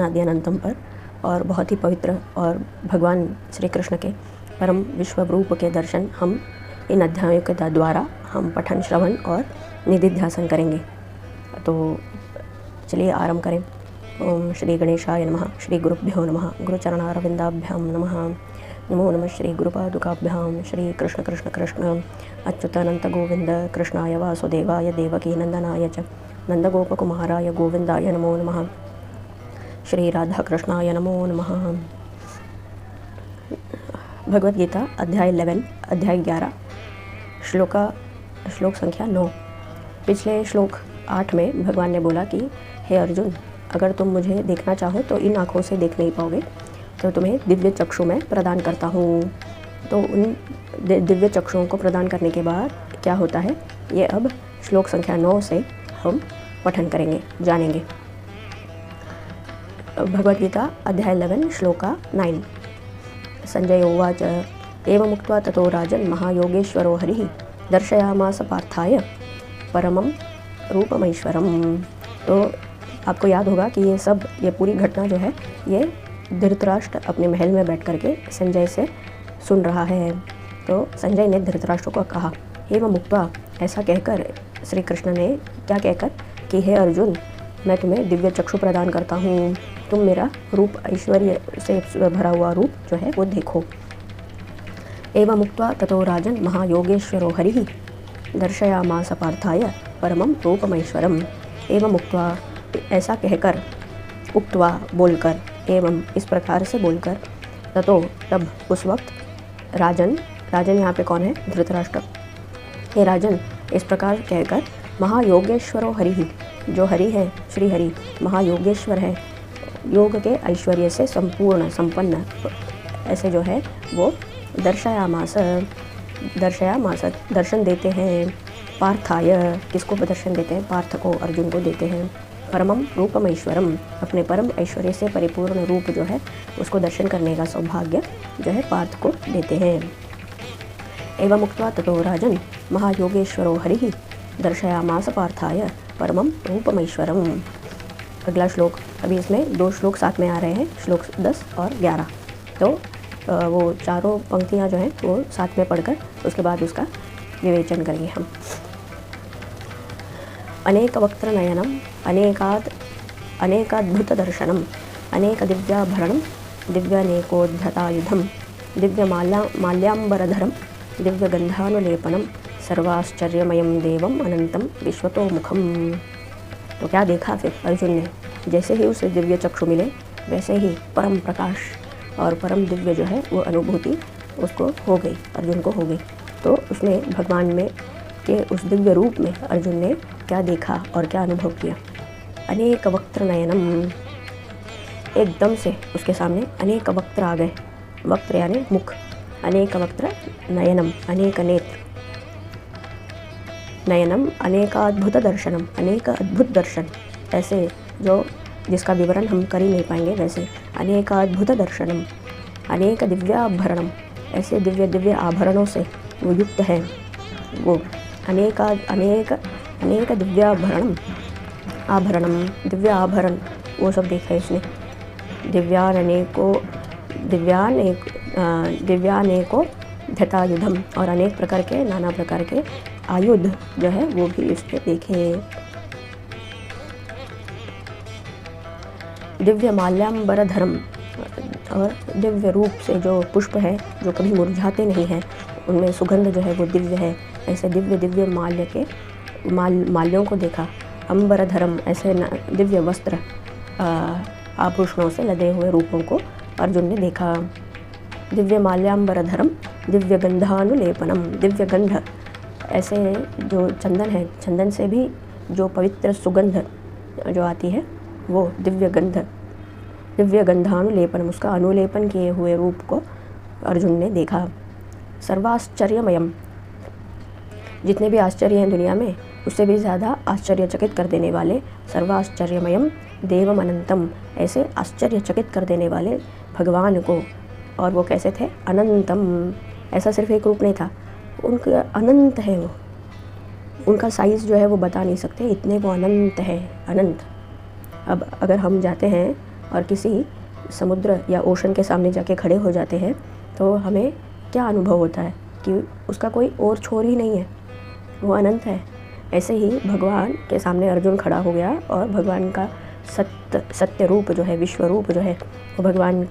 अनादि अनंतम पर और बहुत ही पवित्र और भगवान श्री कृष्ण के परम विश्व रूप के दर्शन हम इन अध्यायों के द्वारा हम पठन श्रवण और निधिध्यासन करेंगे। तो चलिए आरंभ करें। ओम श्री गणेशाय नमः, श्री गुरुभ्यो नमः, गुरुचरणारविंदाभ्यां नमः, नमो नमः श्री गुरुपादुकाभ्यां, श्री कृष्ण कृष्ण कृष्ण अच्युतानंत गोविंद कृष्णाय वासुदेवाय देवकी नंदनाय च नंदगोपकुमाराय गोविंदाय नमो नमः, श्री राधा कृष्णाय नमो नमः। भगवद गीता अध्याय 11 अध्याय 11 श्लोक संख्या 9। पिछले श्लोक 8 में भगवान ने बोला कि हे अर्जुन, अगर तुम मुझे देखना चाहो तो इन आँखों से देख नहीं पाओगे, तो तुम्हें दिव्य चक्षु मैं प्रदान करता हूँ। तो उन दिव्य चक्षुओं को प्रदान करने के बाद क्या होता है, ये अब श्लोक संख्या 9 से हम पठन करेंगे, जानेंगे। भगवद गीता अध्याय 11 श्लोका 9। संजय उवाच एवमुक्त्वा ततो राजन् महायोगेश्वरो हरिः दर्शयामास पार्थाय परमं रूपमैश्वरम्। तो आपको याद होगा कि ये पूरी घटना जो है ये धृतराष्ट्र अपने महल में बैठ करके संजय से सुन रहा है। तो संजय ने धृतराष्ट्र को कहा एवमुक्त्वा, ऐसा कहकर श्री कृष्ण ने क्या कहकर कि हे अर्जुन, मैं तुम्हें दिव्य चक्षु प्रदान करता हूँ, तुम मेरा रूप ऐश्वर्य से भरा हुआ रूप जो है वो देखो। एवमुक्त्वा ततो राजन् महायोगेश्वरो हरिः दर्शयामास पार्थाय परमं रूपमैश्वरम्। एवमुक्त्वा, ऐसा कहकर, उक्त्वा बोलकर, एवं इस प्रकार से बोलकर, ततो तब उस वक्त राजन यहाँ पे कौन है, धृतराष्ट्र। हे राजन, इस प्रकार कहकर महायोगेश्वरो हरिः, जो हरि है श्री हरि महायोगेश्वर है, योग के ऐश्वर्य से संपूर्ण संपन्न, ऐसे जो है वो दर्शयामास दर्शन देते हैं, पार्थाय, किसको दर्शन देते हैं, पार्थ को, अर्जुन को देते हैं, परमं रूपमैश्वरम, अपने परम ऐश्वर्य से परिपूर्ण रूप जो है उसको दर्शन करने का सौभाग्य जो है पार्थ को देते हैं। एवमुक्त्वा ततो राजन् महायोगेश्वरो हरिः दर्शयामास पार्थाय परमं रूपमैश्वरम। अगला श्लोक, अभी इसमें 2 श्लोक साथ में आ रहे हैं, श्लोक 10 और 11। तो वो चारों पंक्तियाँ जो हैं वो साथ में पढ़कर उसके बाद उसका विवेचन करेंगे हम। अनेक वक्त्र नयनम अनेकाद्भुत दर्शनम अनेक दिव्याभरणम दिव्यानेकोद्धतायुधम दिव्य माल्याम्बरधरम दिव्य गंधानुलेपनम सर्वाश्चर्यमयम देवम अनंतम विश्वतोमुखम। तो क्या देखा फिर अर्जुन ने, जैसे ही उसे दिव्य चक्षु मिले वैसे ही परम प्रकाश और परम दिव्य जो है वो अनुभूति उसको हो गई, अर्जुन को हो गई। तो उसने भगवान में के उस दिव्य रूप में अर्जुन ने क्या देखा और क्या अनुभव किया। अनेक वक्त्र नयनम, एकदम से उसके सामने अनेक वक्त्र आ गए, वक्त्र यानी मुख, अनेक वक्त्र नयनम, अनेक नेत्र, नयनम अनेकाद्भुत दर्शनम, अनेक अद्भुत दर्शन, ऐसे जो जिसका विवरण हम कर ही नहीं पाएंगे, वैसे अनेकाद्भुत दर्शनम, अनेक दिव्याभरणम, ऐसे दिव्य दिव्य आभरणों से वो युक्त है, वो अनेक दिव्याभरणम, आभरणम, दिव्य आभरण, वो सब देखा है इसने। दिव्यानेको धतायुधम, और अनेक प्रकार के, नाना प्रकार के आयुध जो है वो भी इसने देखे। दिव्य माल्याम्बरधरम, और दिव्य रूप से जो पुष्प है जो कभी मुरझाते नहीं हैं, उनमें सुगंध जो है वो दिव्य है, ऐसे दिव्य दिव्य माल्यों को देखा। अंबरधरम, ऐसे दिव्य वस्त्र आभूषणों से लदे हुए रूपों को अर्जुन ने देखा। दिव्य माल्याम्बरधरम दिव्य गंधानुलेपनम, दिव्य गंध, ऐसे जो चंदन है, चंदन से भी जो पवित्र सुगंध जो आती है वो दिव्य गंध, दिव्य गंधानुलेपनम, उसका अनुलेपन किए हुए रूप को अर्जुन ने देखा। सर्वाश्चर्यमयम, जितने भी आश्चर्य हैं दुनिया में उससे भी ज़्यादा आश्चर्यचकित कर देने वाले, सर्वाश्चर्यमयम देवम अनंतम, ऐसे आश्चर्यचकित कर देने वाले भगवान को। और वो कैसे थे, अनंतम, ऐसा सिर्फ एक रूप नहीं था, उनका अनंत है वो, उनका साइज़ जो है वो बता नहीं सकते, इतने वो अनंत है, अनंत। अब अगर हम जाते हैं और किसी समुद्र या ओशन के सामने जाके खड़े हो जाते हैं तो हमें क्या अनुभव होता है कि उसका कोई और छोर ही नहीं है, वो अनंत है। ऐसे ही भगवान के सामने अर्जुन खड़ा हो गया और भगवान का सत्य रूप जो है, विश्व रूप जो है, वो भगवान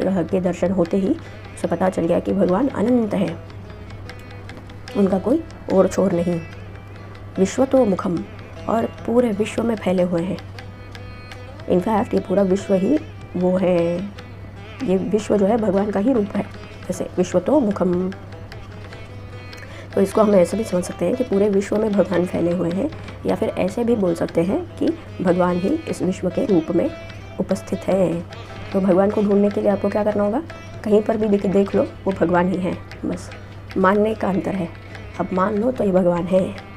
के दर्शन होते ही उसे पता चल गया कि भगवान अनंत है, उनका कोई और छोर नहीं। विश्व तो मुखम, और पूरे विश्व में फैले हुए हैं। इनफैक्ट ये पूरा विश्व ही वो है, ये विश्व जो है भगवान का ही रूप है। जैसे विश्व तो मुखम, तो इसको हम ऐसे भी समझ सकते हैं कि पूरे विश्व में भगवान फैले हुए हैं, या फिर ऐसे भी बोल सकते हैं कि भगवान ही इस विश्व के रूप में उपस्थित है। तो भगवान को ढूंढने के लिए आपको क्या करना होगा, कहीं पर भी देख लो वो भगवान ही है, बस मानने का अंतर है। अब मान लो तो ये भगवान है।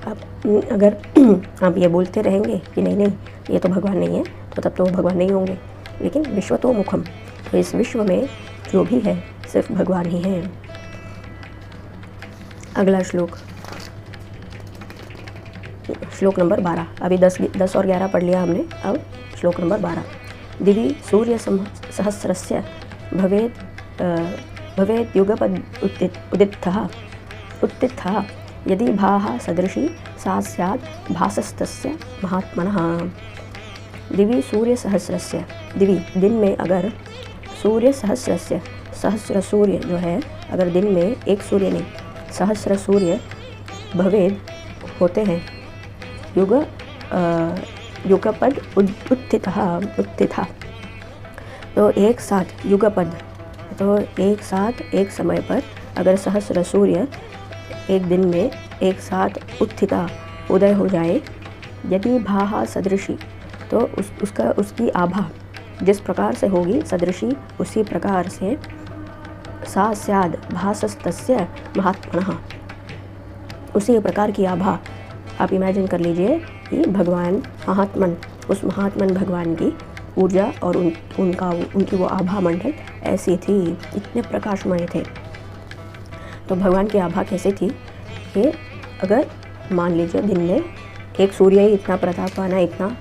अब अगर आप ये बोलते रहेंगे कि नहीं नहीं ये तो भगवान नहीं है, तो तब तो वो भगवान नहीं होंगे। लेकिन विश्व तो मुखम, तो इस विश्व में जो भी है सिर्फ भगवान ही है। अगला श्लोक, श्लोक नंबर 12। अभी 10 और 11 पढ़ लिया हमने, अब श्लोक नंबर 12। दिवि सूर्य सहस्रस्य भवेत् युगपद उत्थितः यदि भाः सदृशी सा स्यात् भासस्तस्य महात्मनः। दिवि सूर्य सहस्रस्य, दिवि दिन में अगर सूर्य सहस्रस्य, सहस्र सूर्य जो है, अगर दिन में एक सूर्य नहीं सहस्र सूर्य भवेद होते हैं, युगपद उत्थितः, तो एक साथ युगपद, तो एक साथ एक समय पर अगर सहस्र सूर्य एक दिन में एक साथ उत्थिता उदय हो जाए, यदि भाहा सदृशी, तो उसकी आभा जिस प्रकार से होगी, सदृशी उसी प्रकार से, सा स्याद भासस्तस्य महात्मनः, उसी प्रकार की आभा आप इमेजिन कर लीजिए कि भगवान महात्मन, उस महात्मन भगवान की ऊर्जा और उनकी वो आभा मंडल ऐसी थी, इतने प्रकाशमय थे। तो भगवान की आभा कैसे थी कि अगर मान लीजिए दिन में एक सूर्य ही इतना प्रतापवान है, इतना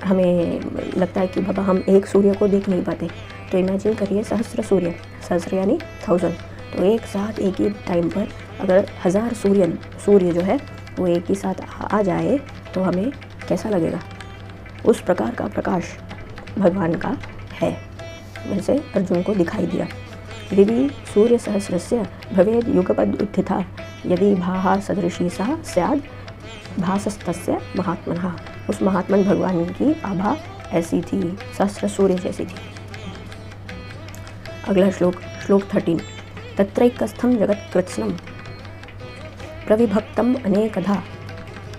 हमें लगता है कि बाबा हम एक सूर्य को देख नहीं पाते, तो इमेजिन करिए सहस्र सूर्य, सहस्र यानी 1000, तो एक साथ एक ही टाइम पर अगर 1000 सूर्य जो है वो एक ही साथ आ जाए तो हमें कैसा लगेगा। उस प्रकार का प्रकाश भगवान का है, वैसे अर्जुन को दिखाई दिया। दिवि सूर्य सहस्रस्य भवेद युगपद उत्थिता यदि भाहा सदृशी सा स्याद भासस्तस्य महात्मनः, उस महात्मन भगवान की आभा ऐसी थी, सहस्र सूर्य जैसी थी। अगला श्लोक, श्लोक 13। तत्रैकस्थं जगत्कृत्स्नं प्रविभक्तम् अनेकधा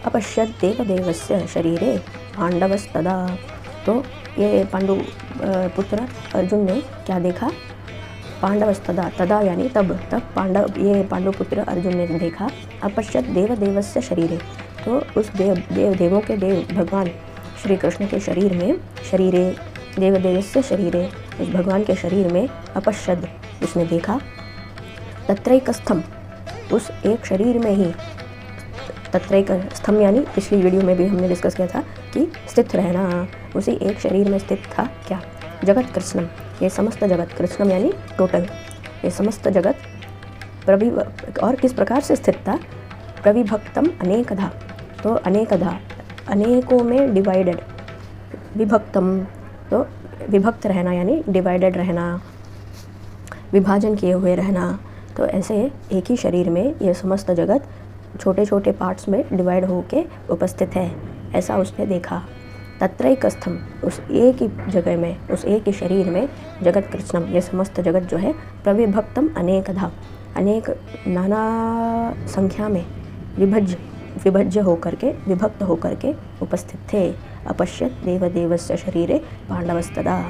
अपश्यत् देवदेवस्य शरीरे पांडवस्तदा। तो ये पांडु पुत्र अर्जुन ने क्या देखा, पांडवस्तदा, तदा यानी तब ये पांडुपुत्र अर्जुन ने देखा, अपश्यत् देवदेवस्य शरीरे, तो उस देवों के देव भगवान श्री कृष्ण के शरीर में, शरीरे देवदेवस्य शरीरे, उस भगवान के शरीर में, अपश्यद उसने देखा, तत्रैकस्थम, उस एक शरीर में ही, तत्रैकस्थम यानी पिछली वीडियो में भी हमने डिस्कस किया था कि स्थित रहना, उसी एक शरीर में स्थित था क्या, जगत कृष्णम, ये समस्त जगत, कृष्णम यानी टोटल, ये समस्त जगत और किस प्रकार से स्थित था, प्रविभक्तम अनेकधा, तो अनेकधा अनेकों में डिवाइडेड, विभक्तम तो विभक्त रहना यानी डिवाइडेड रहना, विभाजन किए हुए रहना। तो ऐसे एक ही शरीर में ये समस्त जगत छोटे छोटे पार्ट्स में डिवाइड होके उपस्थित है, ऐसा उसने देखा। तत्रैकस्थम, उस एक ही जगह में, उस एक ही शरीर में, जगत कृष्णम, ये समस्त जगत जो है, प्रविभक्तम अनेकधा, अनेक नाना संख्या में विभज्य होकर के, विभक्त होकर के उपस्थित थे। अपश्यत देवदेवस्य शरीरे पांडवस्तदा,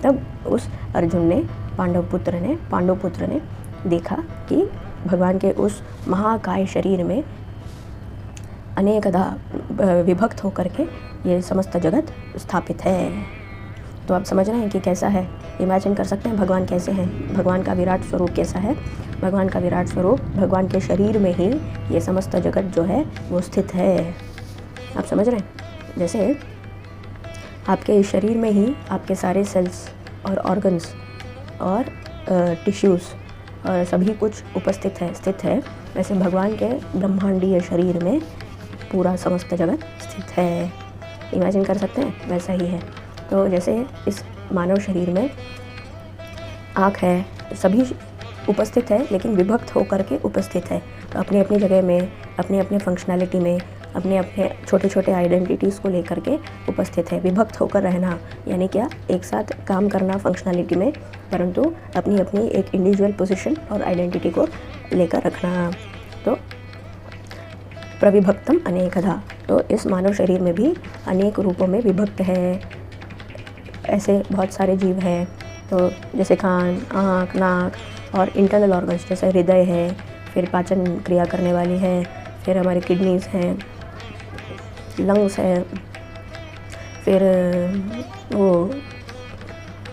तब उस अर्जुन ने, पांडुपुत्र ने देखा कि भगवान के उस महाकाय शरीर में अनेकधा विभक्त होकर के ये समस्त जगत स्थापित है। तो आप समझ रहे हैं कि कैसा है, इमेजिन कर सकते हैं भगवान कैसे हैं, भगवान का विराट स्वरूप कैसा है। भगवान का विराट स्वरूप, भगवान के शरीर में ही ये समस्त जगत जो है वो स्थित है। आप समझ रहे हैं, जैसे आपके इस शरीर में ही आपके सारे सेल्स और ऑर्गन्स और टिश्यूज़ और सभी कुछ उपस्थित है, स्थित है। वैसे भगवान के ब्रह्मांडीय शरीर में पूरा समस्त जगत स्थित है। इमेजिन कर सकते हैं, वैसा ही है। तो जैसे इस मानव शरीर में आँख है, सभी उपस्थित है लेकिन विभक्त होकर के उपस्थित है। तो अपनी अपनी जगह में, अपने अपने फंक्शनैलिटी में, अपने अपने छोटे छोटे आइडेंटिटीज़ को लेकर के उपस्थित है। विभक्त होकर रहना यानी क्या, एक साथ काम करना फंक्शनैलिटी में, परंतु अपनी अपनी एक इंडिविजुअल पोजीशन और आइडेंटिटी को लेकर रखना। तो प्रविभक्तम अनेकधा, तो इस मानव शरीर में भी अनेक रूपों में विभक्त है। ऐसे बहुत सारे जीव हैं, तो जैसे कान, आँख, नाक और इंटरनल ऑर्गन्स जैसे हृदय है, फिर पाचन क्रिया करने वाली है, फिर हमारे किडनीज़ हैं, लंग्स है, फिर वो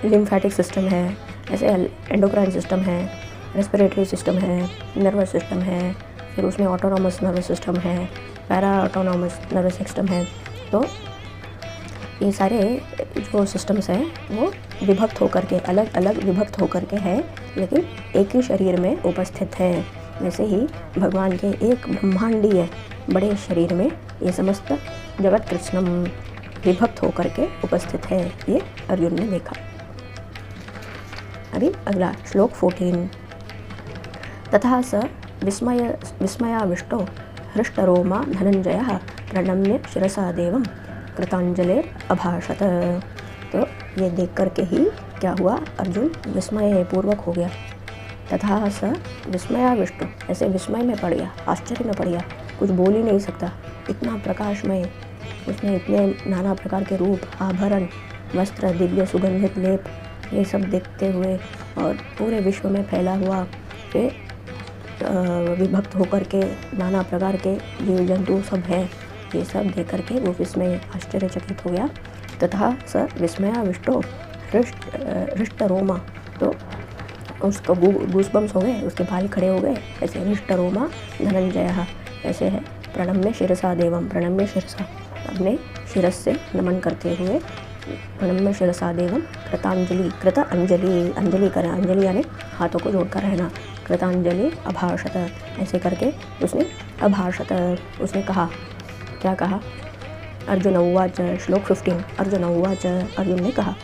लिम्फेटिक सिस्टम है, ऐसे एंडोक्राइन सिस्टम है, रेस्पिरेटरी सिस्टम है, नर्वस सिस्टम है, फिर उसमें ऑटोनॉमस नर्वस सिस्टम है, पैरा ऑटोनॉमस नर्वस सिस्टम है। तो ये सारे जो सिस्टम्स हैं वो विभक्त होकर के, अलग अलग विभक्त होकर के है, लेकिन एक ही शरीर में उपस्थित हैं। वैसे ही भगवान के एक ब्रह्मांडीय बड़े शरीर में ये समस्त जगत कृष्णम विभक्त होकर के उपस्थित है। ये अर्जुन ने देखा। अभी अगला श्लोक 14। तथा स विस्मयाविष्टो हृष्टरोमा धनंजयः प्रणम्य शिरसा देवं कृतांजलिर अभाषत। तो ये देख कर के ही क्या हुआ, अर्जुन विस्मय पूर्वक हो गया। तथा स विस्मयाविष्टो, ऐसे विस्मय में पड़ गया, आश्चर्य में पड़ गया, कुछ बोल ही नहीं सकता, इतना प्रकाशमय, उसने इतने नाना प्रकार के रूप, आभरण, वस्त्र, दिव्य सुगंधित लेप, ये सब देखते हुए और पूरे विश्व में फैला हुआ, फिर विभक्त होकर के नाना प्रकार के जीव जंतु सब हैं, ये सब देख करके वो विस्मय आश्चर्यचकित हो गया। तथा स विस्मयाविष्टो हृष्टरोमा, तो उसको गूसबम्स हो गए, उसके बाल खड़े हो गए, ऐसे हृष्टरोमा धनंजयः, ऐसे है प्रणम्य शिरसा देवम, प्रणम्य शिरसा, अपने शिरस से नमन करते हुए, प्रणम्य शिरसा देवम कृतांजलि, कृत अंजलि, अंजलि करें, अंजलि यानी हाथों को जोड़कर रहना, कृतांजलि अभाषत, ऐसे करके उसने अभाषत, उसने कहा, क्या कहा, अर्जुन उवाच, श्लोक 15। अर्जुन उवाच, अर्जुन ने कहा,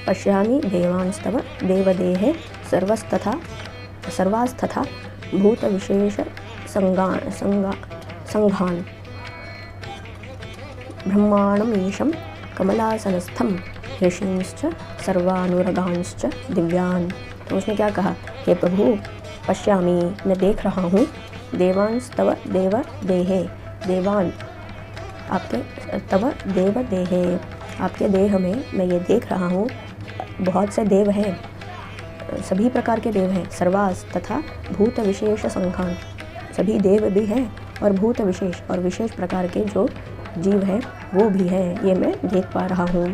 पश्यामि देवांस्तव देवदेहे सर्वास्तथा भूतविशेष संघान ब्रह्माणमीशं कमलासनस्थं ऋषींश्च सर्वानुरगांश्च दिव्यान्। तो उसने क्या कहा, हे प्रभु, पश्यामि, मैं देख रहा हूँ, देवांस्तव देव देहे, देवान आपके, तव देव देहे, आपके देह में मैं ये देख रहा हूँ, बहुत से देव हैं, सभी प्रकार के देव हैं, सर्वास तथा भूत विशेष संखान, सभी देव भी हैं और भूत विशेष और विशेष प्रकार के जो जीव हैं वो भी हैं, ये मैं देख पा रहा हूँ।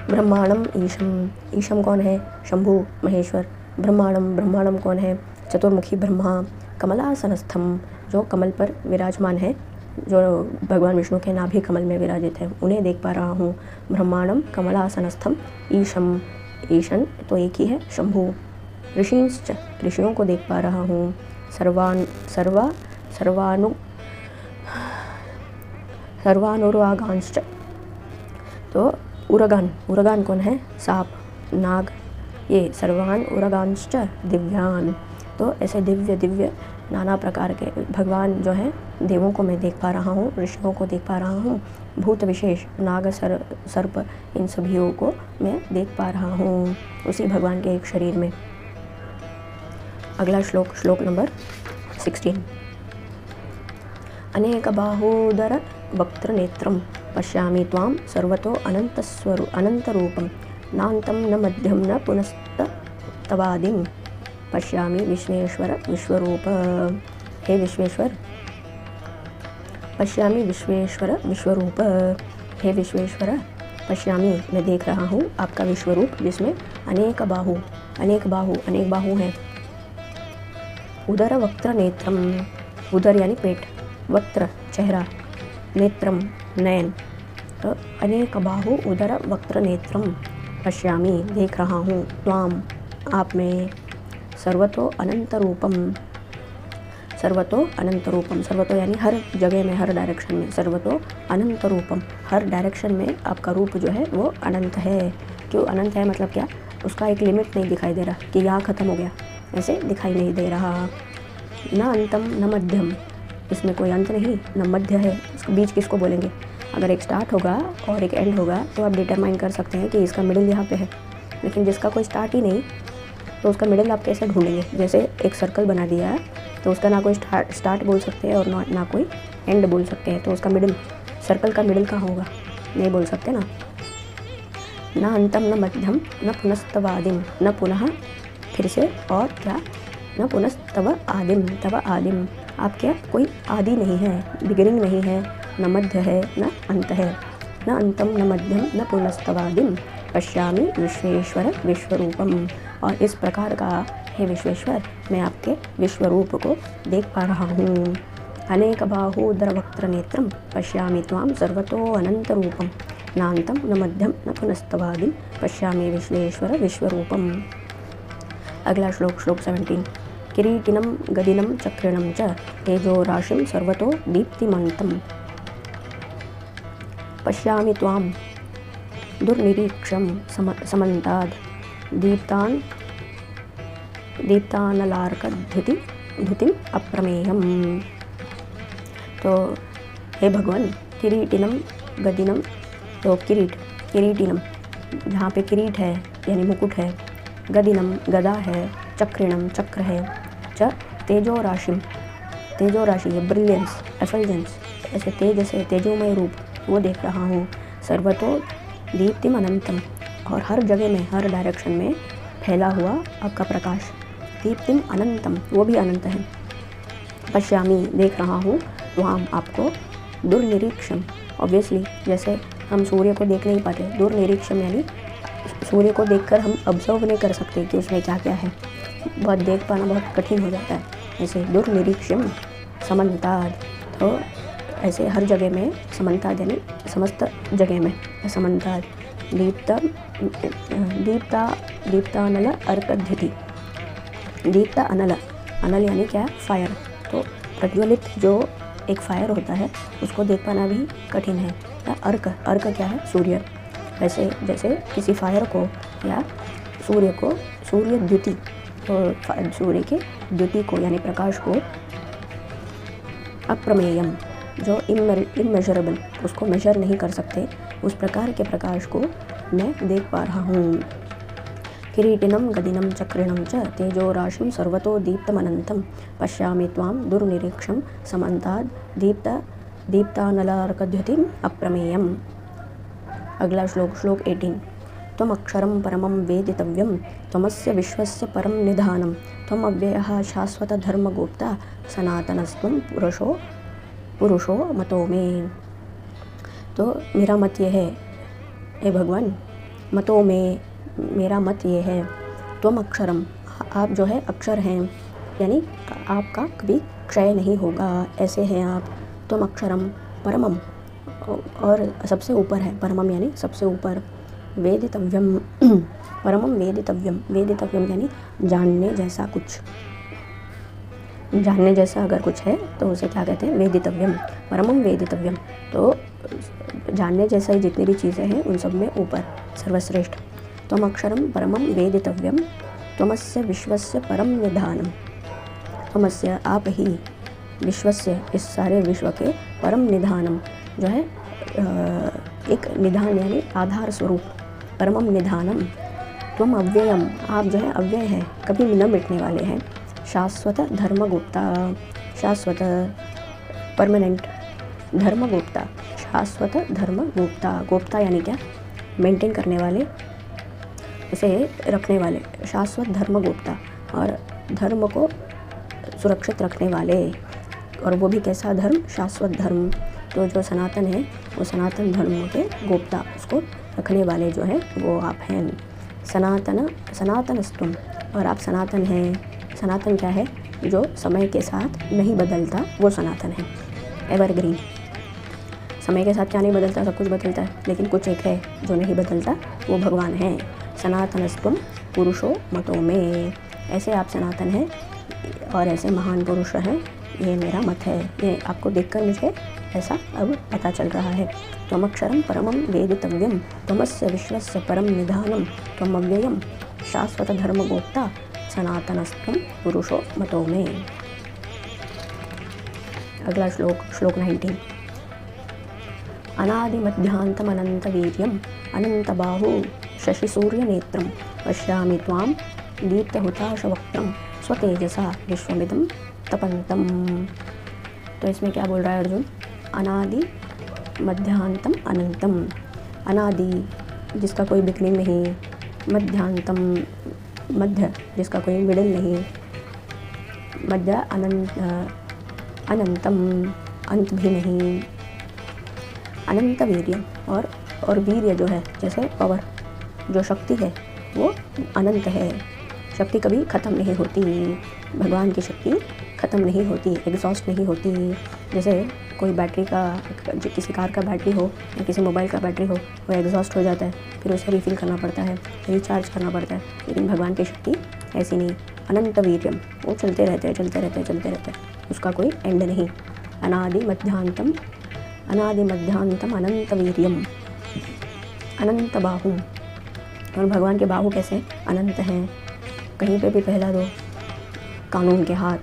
ब्रह्मांडम ईशम, ईशम कौन है, शंभु महेश्वर, ब्रह्मांडम, ब्रह्मांडम कौन है, चतुर्मुखी ब्रह्मा, कमलासनस्थम, जो कमल पर विराजमान है, जो भगवान विष्णु के नाभि कमल में विराजित है, उन्हें देख पा रहा हूँ। ब्रह्मांडम कमलासनस्थम ईशम, ईशन तो एक ही है, शंभु, ऋषींश्च, ऋषियों को देख पा रहा हूँ, सर्वानुरागांश्च, तो उरगान, उरगान कौन है, सांप, नाग, ये सर्वान उरगांश्च दिव्यान, तो ऐसे दिव्य दिव्य नाना प्रकार के भगवान जो हैं, देवों को मैं देख पा रहा हूँ, ऋषियों को देख पा रहा हूँ, भूत विशेष नाग, सर्प, इन सभियों को मैं देख पा रहा हूँ उसी भगवान के एक शरीर में। अगला श्लोक, श्लोक नंबर 16। अनेक बाहोदर वक्त्र नेत्रम पश्यामि त्वां सर्वतो अनंतरूपम नान्तं न मध्यम न पुनस्तवादिं पश्यामि विश्वेश्वर विश्वरूप। हे विश्वेश्वर, पश्यामि विश्वेश्वर विश्वरूप, हे विश्वेश्वर, पश्यामि, मैं देख रहा हूँ आपका विश्वरूप, जिसमें अनेक बाहु, अनेक बाहु, अनेक बाहु हैं। उदर वक्त्र नेत्रम, उदर यानी पेट, वक्त्र चेहरा, नेत्रम नयन, तो अनेक बाहु उदर वक्त्र नेत्रम पश्यामि, देख रहा हूँ, त्वाम, आप में, सर्वतो अनंत रूपम, सर्वतो अनंत रूपम, सर्वतो यानी हर जगह में, हर डायरेक्शन में, सर्वतो अनंत रूपम, हर डायरेक्शन में आपका रूप जो है वो अनंत है। क्यों अनंत है मतलब क्या, उसका एक लिमिट नहीं दिखाई दे रहा कि यहाँ ख़त्म हो गया, ऐसे दिखाई नहीं दे रहा। न अंतम न मध्यम, इसमें कोई अंत नहीं, न मध्य है, इसको बीच किसको बोलेंगे। अगर एक स्टार्ट होगा और एक एंड होगा तो आप डिटरमाइन कर सकते हैं कि इसका मिडिल यहाँ पे है, लेकिन जिसका कोई स्टार्ट ही नहीं तो उसका मिडिल आप कैसे ढूंढेंगे। जैसे एक सर्कल बना दिया तो उसका ना कोई स्टार्ट बोल सकते हैं और ना कोई एंड बोल सकते हैं, तो उसका मिडिल, सर्कल का मिडिल कहाँ होगा, नहीं बोल सकते ना। न अंतम न मध्यम न पुनस्तवादिम, न पुनः फिर से, और क्या, न पुनस्तव आदिम, तव आदिम, आप क्या कोई आदि नहीं है, बिगिनिंग नहीं है, न मध्य है न अंत है। न अंतम न मध्यम न पुनस्तवादिम पश्यामि विश्वेश्वर विश्वरूपम, और इस प्रकार का हे विश्वेश्वर, मैं आपके विश्वरूप को देख पा रहा हूँ। अनेक बाहूदर वक्त्र नेत्रम पश्यामि त्वाम सर्वतो अनंत रूपम, नान्तं न मध्यम न पुनस्तवादिम पश्यामि विश्वेश्वर विश्वरूपम। अगला श्लोक, श्लोक 17। किरीटिनं गदिनं चक्रिणं च तेजो राशिं सर्वतो दीप्तिमन्तं पश्यामि त्वां दुर्निरीक्षं समन्ताद् दीप्तानलार्कद्युतिम् अप्रमेयम्। तो हे भगवान, किरीटिनम गदिनम, तो किरीटिनम जहाँ पे किरीट है यानी मुकुट है, गदिनम गदा है, चक्रिणम चक्र है, च तेजो राशि, तेजो राशि है ब्रिलियंस, एफल्जेंस, ऐसे तेज से तेजोमय रूप वो देख रहा हूँ। सर्वतो दीप्तिम अनंतम, और हर जगह में, हर डायरेक्शन में फैला हुआ आपका प्रकाश, दीप्तिम अनंतम, वो भी अनंत है। पश्यामी, देख रहा हूँ, वहाँ आपको, दुर्निरीक्षम, ऑब्वियसली जैसे हम सूर्य को देख नहीं पाते, दुर्निरीक्षम यानी सूर्य को देखकर हम ऑब्जर्व नहीं कर सकते कि उसमें क्या क्या है, बहुत देख पाना बहुत कठिन हो जाता है। जैसे दुर्निरीक्षम समन्ताद, तो ऐसे हर जगह में समन्ताद यानी समस्त जगह में समन्ताद। दीप्तानल अर्कद्युति, दीप्ता अनल, अनल यानी क्या, फायर, तो प्रज्वलित जो एक फायर होता है उसको देख पाना भी कठिन है। अर्क, अर्क क्या है, सूर्य, ऐसे जैसे किसी फायर को या सूर्य को, सूर्य द्युति, तो सूर्य के द्युति को यानी प्रकाश को, अप्रमेयम जो इमेजरेबल, उसको मेजर नहीं कर सकते, उस प्रकार के प्रकाश को मैं देख पा रहा हूँ। किरीटिनं गदिनं चक्रिणं च तेजो राशिं सर्वतो दीप्तमनन्तं पश्यामि त्वां दुर्निरीक्षं समन्ताद् दीप्तानलार्कद्युतिम् अप्रमेयम्। अगला श्लोक, श्लोक 18। त्वमक्षरं परमं वेदितव्यं त्वमस्य विश्वस्य परं निधानं त्वमव्ययः शाश्वतधर्मगुप्ता सनातनस्त्वं पुरुषो मतो में। तो मेरा मत ये है, हे भगवान, मतों में मेरा मत ये है, त्वम अक्षरम, आप जो है अक्षर हैं, यानी आपका कभी क्षय नहीं होगा, ऐसे हैं आप। त्वम अक्षरम परमम, और सबसे ऊपर है, परमम यानी सबसे ऊपर, वेदितव्यम, परमम वेदितव्यम, वेदितव्यम यानी जानने जैसा कुछ, जानने जैसा अगर कुछ है तो उसे क्या कहते हैं, वेदितव्यम, परमम वेदितव्यम, तो जानने जैसा ही जितनी भी चीज़ें हैं उन सब में ऊपर, सर्वश्रेष्ठ। त्वम अक्षरम परमम वेदितव्यम त्वमस्य विश्वस्य परम निधानम, त्वमस्य आप ही, विश्वस्य इस सारे विश्व के, परम निधानम जो है एक निधान यानी आधार स्वरूप, परमम निधानम, त्वम अव्ययम, आप जो है अव्यय है, कभी न मिटने वाले हैं, शाश्वत धर्मगुप्ता, शाश्वत परमानेंट, धर्मगुप्ता, शाश्वत धर्मगुप्ता, गुप्ता यानी क्या, मेंटेन करने वाले, उसे रखने वाले, शाश्वत धर्मगुप्ता, और धर्म को सुरक्षित रखने वाले, और वो भी कैसा धर्म, शाश्वत धर्म, तो जो सनातन है वो सनातन धर्म के गुप्ता, उसको रखने वाले जो है वो आप हैं। सनातनस्तुम, और आप सनातन हैं। सनातन क्या है, जो समय के साथ नहीं बदलता, वो सनातन है, एवरग्रीन। समय के साथ क्या नहीं बदलता, सब कुछ बदलता है, लेकिन कुछ एक है जो नहीं बदलता, वो भगवान है। सनातनस्त्वं पुरुषो मतो में, ऐसे आप सनातन हैं और ऐसे महान पुरुष हैं, ये मेरा मत है। ये आपको देखकर मुझे ऐसा अब पता चल रहा है। त्वमक्षरं परमं वेदितव्यं, त्वमस्य विश्वस्य परम निधानं, त्वमव्ययं शाश्वत धर्मगोप्ता, सनातनस्त्वं पुरुषो मतो में। अगला श्लोक 19। अनादिमध्यान्तमनन्तवीर्यम् अनन्तबाहु शशिसूर्यनेत्रं, पश्यामि त्वां दीप्तहुताशवक्त्रं, स्वतेजसा विश्वमिदं तपन्तम्। तो इसमें क्या बोल रहा है अर्जुन? अनादि मध्यांतम अनंतम। अनादि जिसका कोई बिगिनिंग नहीं, मध्यांतम मध्य जिसका कोई मिडिल नहीं, मध्य अनंतम अंत भी नहीं, अनंत वीर्य और वीर्य जो है जैसे पावर, जो शक्ति है वो अनंत है। शक्ति कभी ख़त्म नहीं होती, भगवान की शक्ति ख़त्म नहीं होती, एग्जॉस्ट नहीं होती। जैसे कोई बैटरी का, किसी कार का बैटरी हो या किसी मोबाइल का बैटरी हो, वो एग्जॉस्ट हो जाता है, फिर उसे रिफ़िल करना पड़ता है, रिचार्ज करना पड़ता है। लेकिन भगवान की शक्ति ऐसी नहीं, अनंत वीर्यम, वो चलते रहते हैं, उसका कोई एंड नहीं। अनादि मध्यांतम अनंत वीर्यम, अनंत बाहु। और भगवान के बाहु कैसे अनंत हैं, कहीं पे भी फैला दो। कानून के हाथ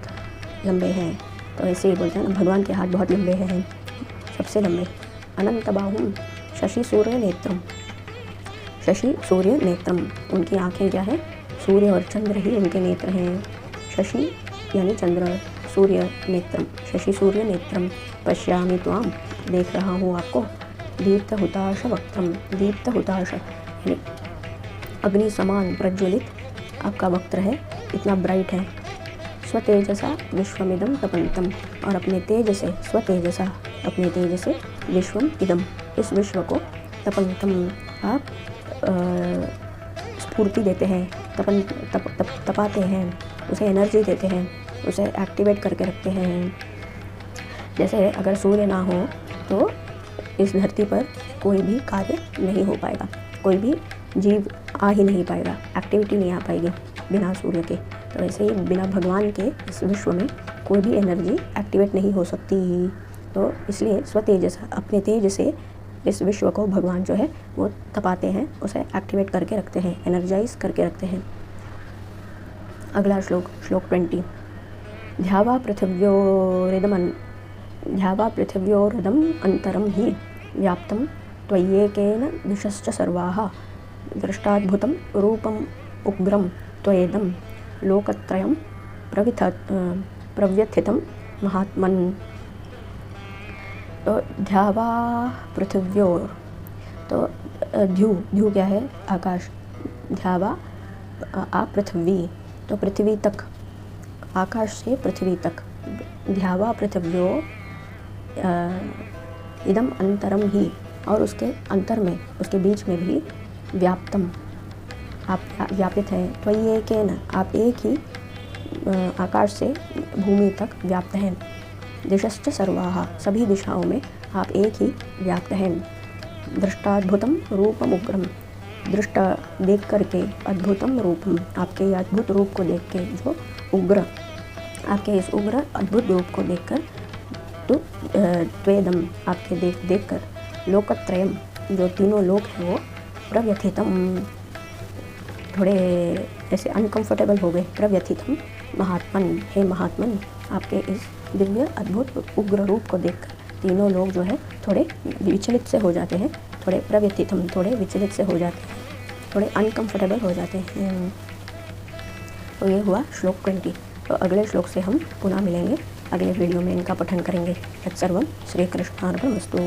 लंबे हैं, तो ऐसे ही बोलते हैं ना, भगवान के हाथ बहुत लंबे हैं, सबसे लंबे। अनंत बाहुम शशि सूर्य नेत्रम, शशि सूर्य नेत्रम, उनकी आँखें क्या है? सूर्य और चंद्र ही उनके नेत्र हैं। शशि यानी चंद्र, सूर्य नेत्रम, शशि सूर्य नेत्रम, पश्यामि त्वाम, देख रहा हूँ आपको, दीप्त हुताश वक्त्रम, दीप्त हुताश यानी अग्नि समान प्रज्वलित आपका वक्त्र है, इतना ब्राइट है। स्वतेजसा विश्वमिदं तपन्तम, और अपने तेज से, स्वतेजसा अपने तेज से, विश्वम इदम इस विश्व को, तपन्तम आप स्फूर्ति देते हैं, तपाते हैं, उसे एनर्जी देते हैं, उसे एक्टिवेट करके रखते हैं। जैसे अगर सूर्य ना हो तो इस धरती पर कोई भी कार्य नहीं हो पाएगा, कोई भी जीव आ ही नहीं पाएगा, एक्टिविटी नहीं आ पाएगी बिना सूर्य के। तो ऐसे ही बिना भगवान के इस विश्व में कोई भी एनर्जी एक्टिवेट नहीं हो सकती। तो इसलिए स्वतेज, अपने तेज से इस विश्व को भगवान जो है वो तपाते हैं, उसे एक्टिवेट करके रखते हैं, एनर्जाइज करके रखते हैं। अगला श्लोक 20। ध्यावा पृथिव्योरिदम अंतरम ही व्याप्तम त्वय्येकेन दिशश्च सर्वाः, दृष्टाद्भुतं रूपम उग्रम त्वयेदं लोकत्रयं प्रव्यथितं महात्मन्। तो ध्यावा पृथिव्योर, तो ध्यू क्या है? आकाश। ध्यावा आप पृथ्वी, तो पृथ्वी तक, आकाश से पृथ्वी तक। ध्यावा पृथिव्यो इदम अंतरम ही, और उसके अंतर में, उसके बीच में भी, व्याप्तम आप व्यापित हैं, त्वय्येकेन आप एक ही आकाश से भूमि तक व्याप्त हैं। दिशश्च सर्वाः सभी दिशाओं में आप एक ही व्याप्त हैं। दृष्टाद्भुतम रूपम उग्रम, दृष्टा देख करके, अद्भुतम रूपम आपके अद्भुत रूप को देख के, जो उग्र आपके इस उग्र अद्भुत रूप को देखकर, तो त्वेदम आपके देख कर, लोकत्रयम जो तीनों लोक हैं वो प्रव्यथितम थोड़े ऐसे अनकंफर्टेबल हो गए। प्रव्यथितम महात्मन, हे महात्मन आपके इस दिव्य अद्भुत उग्र रूप को देखकर तीनों लोग जो है थोड़े विचलित से हो जाते हैं, थोड़े प्रव्यथितम थोड़े विचलित से हो जाते हैं, थोड़े अनकंफर्टेबल हो जाते हैं। तो ये हुआ श्लोक 20। तो अगले श्लोक से हम पुनः मिलेंगे, अगले वीडियो में इनका पठन करेंगे। तत्सर्वम श्री कृष्णार्पणमस्तु।